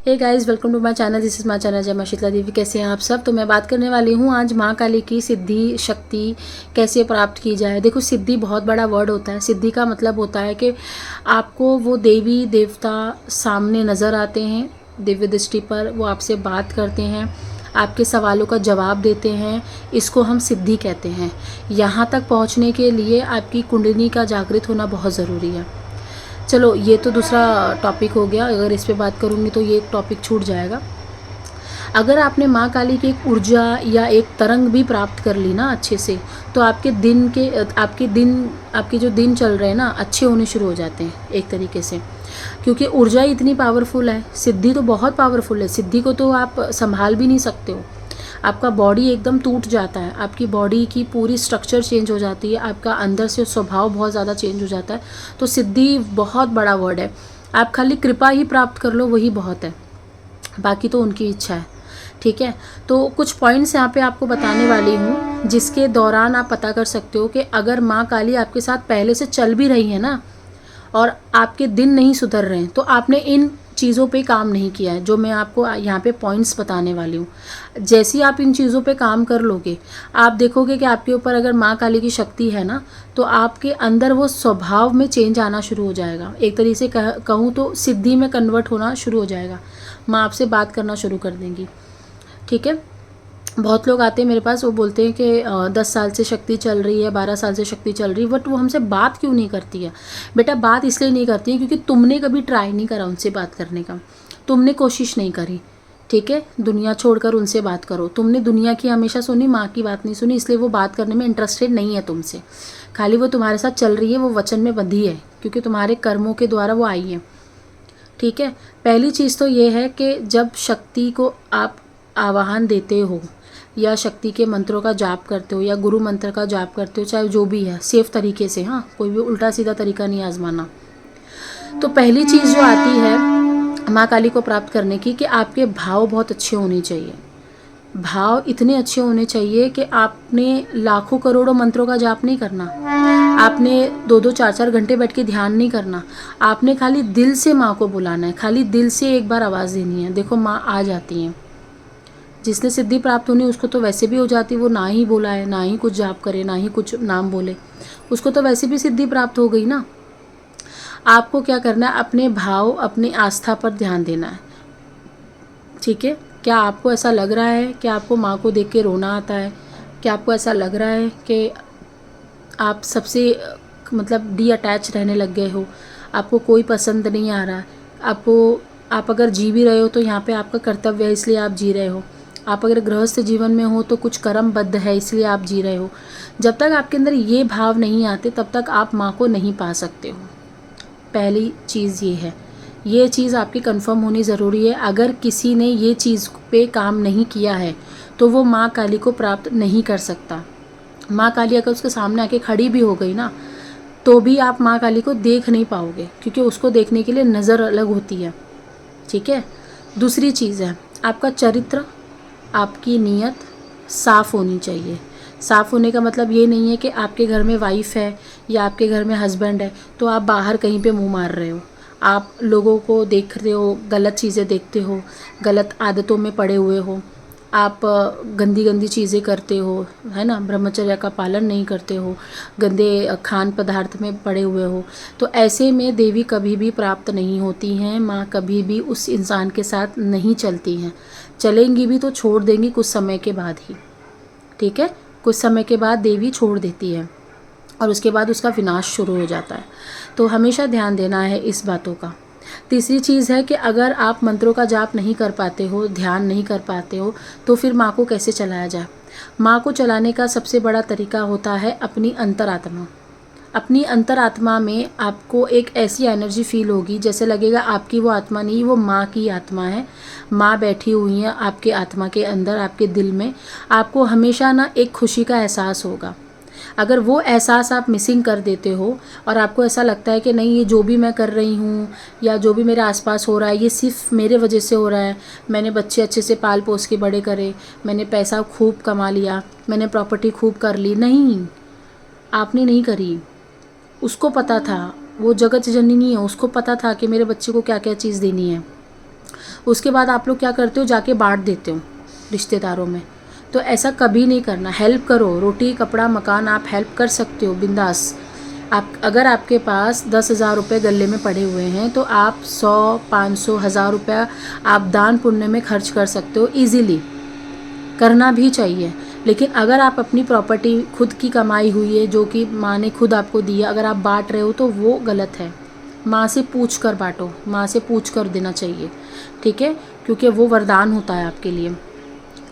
Hey guys, welcome to my channel. This is my channel Jai Maa Sheetla देवी। कैसे हैं आप सब? तो मैं बात करने वाली हूँ आज माँ काली की सिद्धि शक्ति कैसे प्राप्त की जाए। देखो, सिद्धि बहुत बड़ा वर्ड होता है। सिद्धि का मतलब होता है कि आपको वो देवी देवता सामने नज़र आते हैं, दिव्य दृष्टि पर वो आपसे बात करते हैं, आपके सवालों का जवाब देते हैं। इसको हम सिद्धि कहते हैं। यहाँ तक पहुँचने के लिए आपकी कुंडली का जागृत होना बहुत ज़रूरी है। चलो, ये तो दूसरा टॉपिक हो गया। अगर इस पे बात करूँगी तो ये एक टॉपिक छूट जाएगा। अगर आपने माँ काली की एक ऊर्जा या एक तरंग भी प्राप्त कर ली ना अच्छे से, तो आपके जो दिन चल रहे हैं ना, अच्छे होने शुरू हो जाते हैं एक तरीके से। क्योंकि ऊर्जा ही इतनी पावरफुल है। सिद्धि तो बहुत पावरफुल है। सिद्धि को तो आप संभाल भी नहीं सकते हो। आपका बॉडी एकदम टूट जाता है, आपकी बॉडी की पूरी स्ट्रक्चर चेंज हो जाती है, आपका अंदर से स्वभाव बहुत ज़्यादा चेंज हो जाता है। तो सिद्धि बहुत बड़ा वर्ड है। आप खाली कृपा ही प्राप्त कर लो, वही बहुत है। बाकी तो उनकी इच्छा है। ठीक है, तो कुछ पॉइंट्स यहाँ पे आपको बताने वाली हूँ, जिसके दौरान आप पता कर सकते हो कि अगर माँ काली आपके साथ पहले से चल भी रही है ना, और आपके दिन नहीं सुधर रहे हैं, तो आपने इन चीज़ों पे काम नहीं किया है। जो मैं आपको यहाँ पे पॉइंट्स बताने वाली हूँ, जैसे ही आप इन चीज़ों पे काम कर लोगे, आप देखोगे कि आपके ऊपर अगर माँ काली की शक्ति है ना, तो आपके अंदर वो स्वभाव में चेंज आना शुरू हो जाएगा। एक तरीके से कहूँ तो सिद्धि में कन्वर्ट होना शुरू हो जाएगा। माँ आपसे बात करना शुरू कर देंगी। ठीक है, बहुत लोग आते हैं मेरे पास, वो बोलते हैं कि 10 साल से शक्ति चल रही है, 12 साल से शक्ति चल रही है, बट वो हमसे बात क्यों नहीं करती है? बेटा, बात इसलिए नहीं करती है क्योंकि तुमने कभी ट्राई नहीं करा उनसे बात करने का, तुमने कोशिश नहीं करी। ठीक है, दुनिया छोड़कर उनसे बात करो। तुमने दुनिया की हमेशा सुनी, माँ की बात नहीं सुनी, इसलिए वो बात करने में इंटरेस्टेड नहीं है तुमसे। खाली वो तुम्हारे साथ चल रही है, वो वचन में बंधी है, क्योंकि तुम्हारे कर्मों के द्वारा वो आई है। ठीक है, पहली चीज़ तो ये है कि जब शक्ति को आप आवाहन देते हो या शक्ति के मंत्रों का जाप करते हो या गुरु मंत्र का जाप करते हो, चाहे जो भी है, सेफ तरीके से, हाँ, कोई भी उल्टा सीधा तरीका नहीं आजमाना। तो पहली चीज़ जो आती है माँ काली को प्राप्त करने की, कि आपके भाव बहुत अच्छे होने चाहिए। भाव इतने अच्छे होने चाहिए कि आपने लाखों करोड़ों मंत्रों का जाप नहीं करना, आपने 2-2 4-4 घंटे बैठ के ध्यान नहीं करना। आपने खाली दिल से माँ को बुलाना है, खाली दिल से एक बार आवाज़ देनी है। देखो, माँ आ जाती हैं। जिसने सिद्धि प्राप्त होनी उसको तो वैसे भी हो जाती, वो ना ही बोला है, ना ही कुछ जाप करे, ना ही कुछ नाम बोले, उसको तो वैसे भी सिद्धि प्राप्त हो गई ना। आपको क्या करना है? अपने भाव, अपनी आस्था पर ध्यान देना है। ठीक है, क्या आपको ऐसा लग रहा है कि आपको माँ को देख के रोना आता है? क्या आपको ऐसा लग रहा है कि आप सबसे मतलब डी अटैच रहने लग गए हो, आपको कोई पसंद नहीं आ रहा? आप अगर जी भी रहे हो तो यहाँ पे आपका कर्तव्य है, इसलिए आप जी रहे हो। आप अगर गृहस्थ जीवन में हो तो कुछ कर्मबद्ध है, इसलिए आप जी रहे हो। जब तक आपके अंदर ये भाव नहीं आते, तब तक आप माँ को नहीं पा सकते हो। पहली चीज़ ये है, ये चीज़ आपकी कंफर्म होनी ज़रूरी है। अगर किसी ने ये चीज़ पे काम नहीं किया है तो वो माँ काली को प्राप्त नहीं कर सकता। माँ काली अगर उसके सामने आके खड़ी भी हो गई ना, तो भी आप माँ काली को देख नहीं पाओगे, क्योंकि उसको देखने के लिए नज़र अलग होती है। ठीक है, दूसरी चीज़ है, आपका चरित्र, आपकी नीयत साफ़ होनी चाहिए। साफ़ होने का मतलब ये नहीं है कि आपके घर में वाइफ है या आपके घर में हस्बैंड है तो आप बाहर कहीं पे मुंह मार रहे हो, आप लोगों को देख रहे हो, गलत चीज़ें देखते हो, गलत आदतों में पड़े हुए हो, आप गंदी गंदी चीज़ें करते हो, है ना, ब्रह्मचर्य का पालन नहीं करते हो, गंदे खान पदार्थ में पड़े हुए हो, तो ऐसे में देवी कभी भी प्राप्त नहीं होती हैं। माँ कभी भी उस इंसान के साथ नहीं चलती हैं। चलेंगी भी तो छोड़ देंगी कुछ समय के बाद ही। ठीक है, कुछ समय के बाद देवी छोड़ देती है और उसके बाद उसका विनाश शुरू हो जाता है। तो हमेशा ध्यान देना है इस बातों का। तीसरी चीज़ है कि अगर आप मंत्रों का जाप नहीं कर पाते हो, ध्यान नहीं कर पाते हो, तो फिर माँ को कैसे चलाया जाए? माँ को चलाने का सबसे बड़ा तरीका होता है अपनी अंतरात्मा। अपनी अंतरात्मा में आपको एक ऐसी एनर्जी फील होगी, जैसे लगेगा आपकी वो आत्मा नहीं, वो माँ की आत्मा है। माँ बैठी हुई है आपके आत्मा के अंदर, आपके दिल में। आपको हमेशा ना एक खुशी का एहसास होगा। अगर वो एहसास आप मिसिंग कर देते हो और आपको ऐसा लगता है कि नहीं, ये जो भी मैं कर रही हूँ या जो भी मेरे आसपास हो रहा है, ये सिर्फ मेरे वजह से हो रहा है, मैंने बच्चे अच्छे से पाल पोस के बड़े करे, मैंने पैसा खूब कमा लिया, मैंने प्रॉपर्टी खूब कर ली, नहीं, आपने नहीं करी। उसको पता था, वो जगत जननी है, उसको पता था कि मेरे बच्चे को क्या क्या चीज़ देनी है। उसके बाद आप लोग क्या करते हो, जाके बांट देते हो रिश्तेदारों में। तो ऐसा कभी नहीं करना। हेल्प करो, रोटी कपड़ा मकान आप हेल्प कर सकते हो बिंदास। आप अगर आपके पास 10,000 रुपये गले में पड़े हुए हैं तो आप 100, 500, 1000 रुपया आप दान पुण्य में खर्च कर सकते हो ईज़िली, करना भी चाहिए। लेकिन अगर आप अपनी प्रॉपर्टी खुद की कमाई हुई है जो कि माँ ने खुद आपको दी है, अगर आप बांट रहे हो तो वो गलत है। माँ से पूछ कर बांटो, माँ से पूछ कर देना चाहिए, ठीक है, क्योंकि वो वरदान होता है आपके लिए।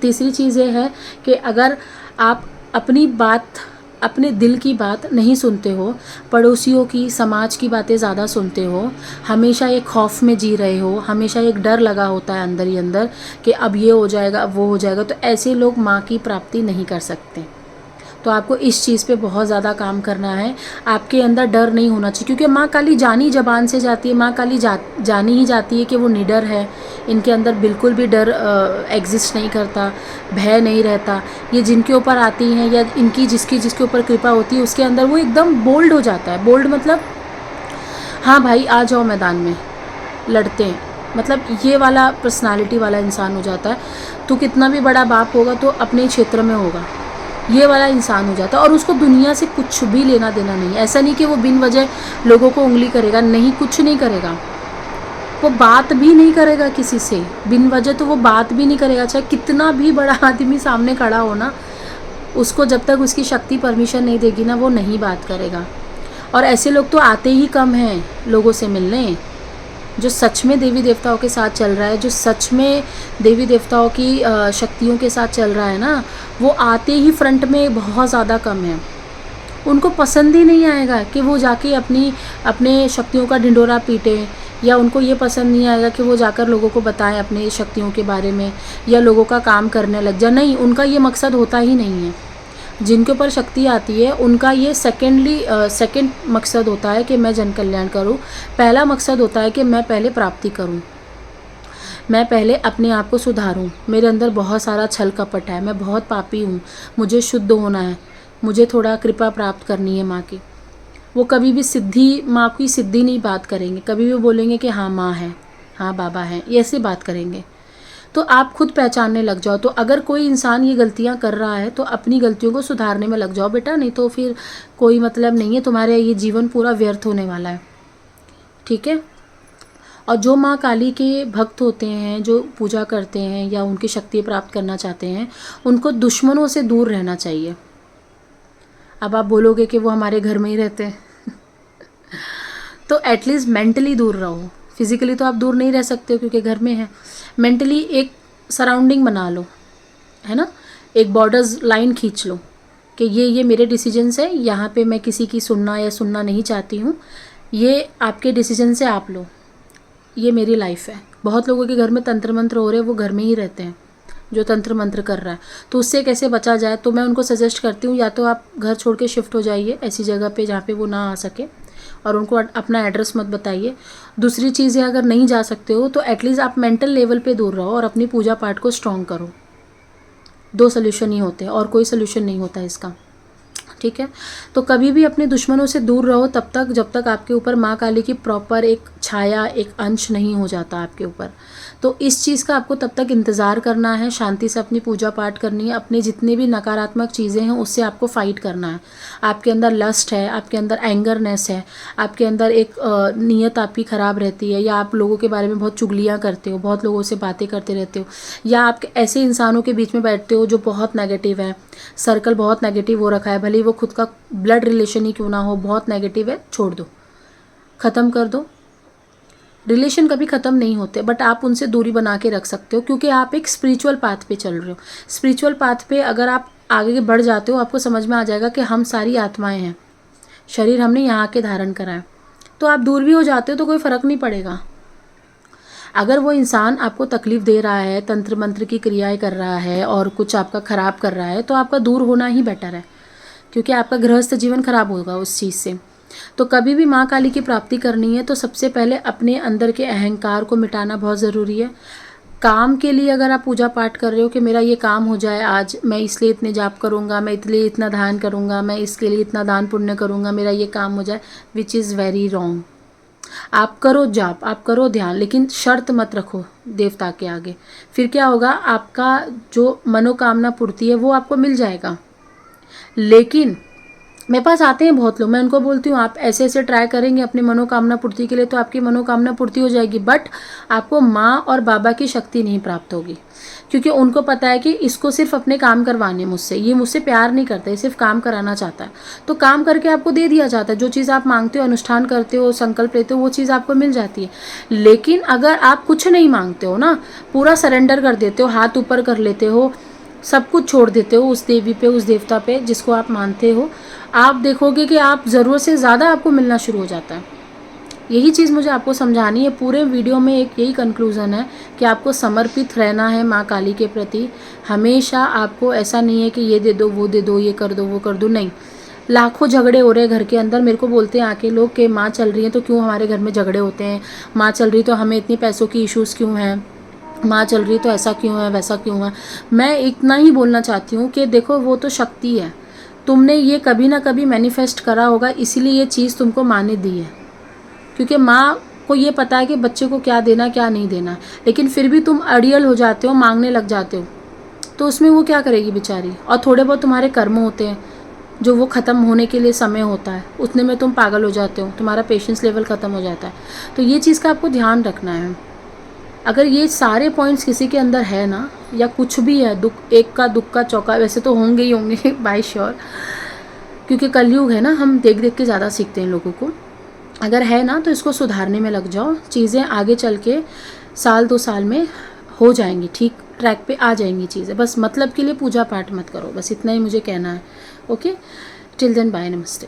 तीसरी चीज़ ये है कि अगर आप अपनी बात, अपने दिल की बात नहीं सुनते हो, पड़ोसियों की, समाज की बातें ज़्यादा सुनते हो, हमेशा एक खौफ में जी रहे हो, हमेशा एक डर लगा होता है अंदर ही अंदर कि अब ये हो जाएगा, अब वो हो जाएगा, तो ऐसे लोग माँ की प्राप्ति नहीं कर सकते। तो आपको इस चीज़ पे बहुत ज़्यादा काम करना है। आपके अंदर डर नहीं होना चाहिए, क्योंकि माँ काली जानी ज़बान से जाती है। माँ काली जानी ही जाती है कि वो निडर है, इनके अंदर बिल्कुल भी डर एग्जिस्ट नहीं करता, भय नहीं रहता। ये जिनके ऊपर आती हैं या इनकी जिसके ऊपर कृपा होती है उसके अंदर वो एकदम बोल्ड हो जाता है। बोल्ड मतलब हाँ भाई आ जाओ मैदान में, लड़ते हैं, मतलब ये वाला पर्सनालिटी वाला इंसान हो जाता है। तो कितना भी बड़ा बाप होगा तो अपने क्षेत्र में होगा, ये वाला इंसान हो जाता है। और उसको दुनिया से कुछ भी लेना देना नहीं। ऐसा नहीं कि वो बिन वजह लोगों को उंगली करेगा, नहीं, कुछ नहीं करेगा। वो बात भी नहीं करेगा किसी से बिन वजह, तो वो बात भी नहीं करेगा, चाहे कितना भी बड़ा आदमी सामने खड़ा हो ना, उसको जब तक उसकी शक्ति परमिशन नहीं देगी ना, वो नहीं बात करेगा। और ऐसे लोग तो आते ही कम हैं लोगों से मिलने। जो सच में देवी देवताओं के साथ चल रहा है, जो सच में देवी देवताओं की शक्तियों के साथ चल रहा है ना, वो आते ही फ्रंट में बहुत ज़्यादा कम है। उनको पसंद ही नहीं आएगा कि वो जाके अपने शक्तियों का ढिंढोरा पीटे, या उनको ये पसंद नहीं आएगा कि वो जाकर लोगों को बताएं अपनी शक्तियों के बारे में या लोगों का काम करने लग जाए। नहीं, उनका ये मकसद होता ही नहीं है। जिनके ऊपर शक्ति आती है उनका ये सेकंड मकसद होता है कि मैं जन कल्याण करूं। पहला मकसद होता है कि मैं पहले प्राप्ति करूं, मैं पहले अपने आप को सुधारूं। मेरे अंदर बहुत सारा छल कपट है, मैं बहुत पापी हूं, मुझे शुद्ध होना है, मुझे थोड़ा कृपा प्राप्त करनी है माँ की। वो कभी भी सिद्धि, माँ की सिद्धि नहीं बात करेंगे, कभी भी बोलेंगे कि हाँ माँ है, हाँ बाबा है, ये ऐसे बात करेंगे। तो आप खुद पहचानने लग जाओ। तो अगर कोई इंसान ये गलतियां कर रहा है तो अपनी गलतियों को सुधारने में लग जाओ बेटा, नहीं तो फिर कोई मतलब नहीं है, तुम्हारे ये जीवन पूरा व्यर्थ होने वाला है, ठीक है। और जो माँ काली के भक्त होते हैं, जो पूजा करते हैं या उनकी शक्ति प्राप्त करना चाहते हैं, उनको दुश्मनों से दूर रहना चाहिए। अब आप बोलोगे कि वो हमारे घर में ही रहते हैं तो एटलीस्ट मेंटली दूर रहो। फिजिकली तो आप दूर नहीं रह सकते हो क्योंकि घर में है। मेंटली एक सराउंडिंग बना लो, है ना, एक बॉर्डर्स लाइन खींच लो कि ये मेरे डिसीजंस है, यहाँ पे मैं किसी की सुनना नहीं चाहती हूँ, ये आपके डिसीजन से आप लो, ये मेरी लाइफ है। बहुत लोगों के घर में तंत्र मंत्र हो रहे हैं, वो घर में ही रहते हैं जो तंत्र मंत्र कर रहा है। तो उससे कैसे बचा जाए, तो मैं उनको सजेस्ट करती हूँ या तो आप घर छोड़ के शिफ्ट हो जाइए ऐसी जगह पे जहाँ पे वो ना आ सके, और उनको अपना एड्रेस मत बताइए। दूसरी चीज़ है, अगर नहीं जा सकते हो तो एटलीस्ट आप मेंटल लेवल पे दूर रहो और अपनी पूजा पाठ को स्ट्रॉन्ग करो। 2 सोल्यूशन ही होते हैं और कोई सोल्यूशन नहीं होता इसका, ठीक है। तो कभी भी अपने दुश्मनों से दूर रहो तब तक जब तक आपके ऊपर माँ काली की प्रॉपर एक छाया, एक अंश नहीं हो जाता आपके ऊपर। तो इस चीज़ का आपको तब तक इंतज़ार करना है, शांति से अपनी पूजा पाठ करनी है, अपने जितने भी नकारात्मक चीज़ें हैं उससे आपको फ़ाइट करना है। आपके अंदर लस्ट है, आपके अंदर एंगरनेस है, आपके अंदर एक नीयत आपकी ख़राब रहती है, या आप लोगों के बारे में बहुत चुगलियाँ करते हो, बहुत लोगों से बातें करते रहते हो, या आप ऐसे इंसानों के बीच में बैठते हो जो बहुत नेगेटिव है, सर्कल बहुत नेगेटिव हो रखा है, भले वो खुद का ब्लड रिलेशन ही क्यों ना हो, बहुत नेगेटिव है, छोड़ दो, ख़त्म कर दो। रिलेशन कभी ख़त्म नहीं होते, बट आप उनसे दूरी बना के रख सकते हो क्योंकि आप एक स्पिरिचुअल पाथ पे चल रहे हो। स्पिरिचुअल पाथ पे अगर आप आगे बढ़ जाते हो, आपको समझ में आ जाएगा कि हम सारी आत्माएं हैं, शरीर हमने यहाँ के धारण करा है। तो आप दूर भी हो जाते हो तो कोई फ़र्क नहीं पड़ेगा। अगर वो इंसान आपको तकलीफ़ दे रहा है, तंत्र मंत्र की क्रियाएं कर रहा है और कुछ आपका ख़राब कर रहा है, तो आपका दूर होना ही बेटर है, क्योंकि आपका गृहस्थ जीवन ख़राब होगा उस चीज़ से। तो कभी भी माँ काली की प्राप्ति करनी है तो सबसे पहले अपने अंदर के अहंकार को मिटाना बहुत ज़रूरी है। काम के लिए अगर आप पूजा पाठ कर रहे हो कि मेरा ये काम हो जाए आज, मैं इसलिए इतने जाप करूँगा, मैं इसलिए इतना ध्यान करूँगा, मैं इसके लिए इतना दान पुण्य करूँगा, मेरा ये काम हो जाए, विच इज़ वेरी रॉन्ग। आप करो जाप, आप करो ध्यान, लेकिन शर्त मत रखो देवता के आगे। फिर क्या होगा, आपका जो मनोकामना पूर्ति है वो आपको मिल जाएगा। लेकिन मेरे पास आते हैं बहुत लोग, मैं उनको बोलती हूँ आप ऐसे ऐसे ट्राई करेंगे अपनी मनोकामना पूर्ति के लिए तो आपकी मनोकामना पूर्ति हो जाएगी, बट आपको माँ और बाबा की शक्ति नहीं प्राप्त होगी, क्योंकि उनको पता है कि इसको सिर्फ अपने काम करवाने मुझसे, ये मुझसे प्यार नहीं करता, ये सिर्फ काम कराना चाहता है। तो काम करके आपको दे दिया जाता है, जो चीज़ आप मांगते हो, अनुष्ठान करते हो, संकल्प लेते हो, वो चीज़ आपको मिल जाती है। लेकिन अगर आप कुछ नहीं मांगते हो ना, पूरा सरेंडर कर देते हो, हाथ ऊपर कर लेते हो, सब कुछ छोड़ देते हो उस देवी पे, उस देवता पे जिसको आप मानते हो, आप देखोगे कि आप ज़रूरत से ज़्यादा आपको मिलना शुरू हो जाता है। यही चीज़ मुझे आपको समझानी है। पूरे वीडियो में एक यही कंक्लूज़न है कि आपको समर्पित रहना है माँ काली के प्रति हमेशा। आपको ऐसा नहीं है कि ये दे दो, वो दे दो, ये कर दो, वो कर दो, नहीं। लाखों झगड़े हो रहे हैं घर के अंदर, मेरे को बोलते हैं आके लोग कि माँ चल रही है तो क्यों हमारे घर में झगड़े होते हैं, माँ चल रही तो हमें इतनी पैसों की इश्यूज़ क्यों हैं, माँ चल रही तो ऐसा क्यों है, वैसा क्यों है। मैं इतना ही बोलना चाहती हूँ कि देखो वो तो शक्ति है, तुमने ये कभी ना कभी मैनिफेस्ट करा होगा, इसीलिए ये चीज़ तुमको माँ ने दी है, क्योंकि माँ को ये पता है कि बच्चे को क्या देना क्या नहीं देना। लेकिन फिर भी तुम अड़ियल हो जाते हो, मांगने लग जाते हो, तो उसमें वो क्या करेगी बेचारी। और थोड़े बहुत तुम्हारे कर्म होते हैं जो वो ख़त्म होने के लिए समय होता है, उतने में तुम पागल हो जाते हो, तुम्हारा पेशेंस लेवल ख़त्म हो जाता है। तो ये चीज़ का आपको ध्यान रखना है। अगर ये सारे पॉइंट्स किसी के अंदर है ना, या कुछ भी है, दुख एक का दुख का चौका, वैसे तो होंगे ही होंगे बाय श्योर, क्योंकि कलयुग है ना, हम देख देख के ज़्यादा सीखते हैं लोगों को। अगर है ना तो इसको सुधारने में लग जाओ, चीज़ें आगे चल के साल 2 साल में हो जाएंगी, ठीक ट्रैक पे आ जाएंगी चीज़ें। बस मतलब के लिए पूजा पाठ मत करो, बस इतना ही मुझे कहना है। ओके, टिल देन बाय, नमस्ते।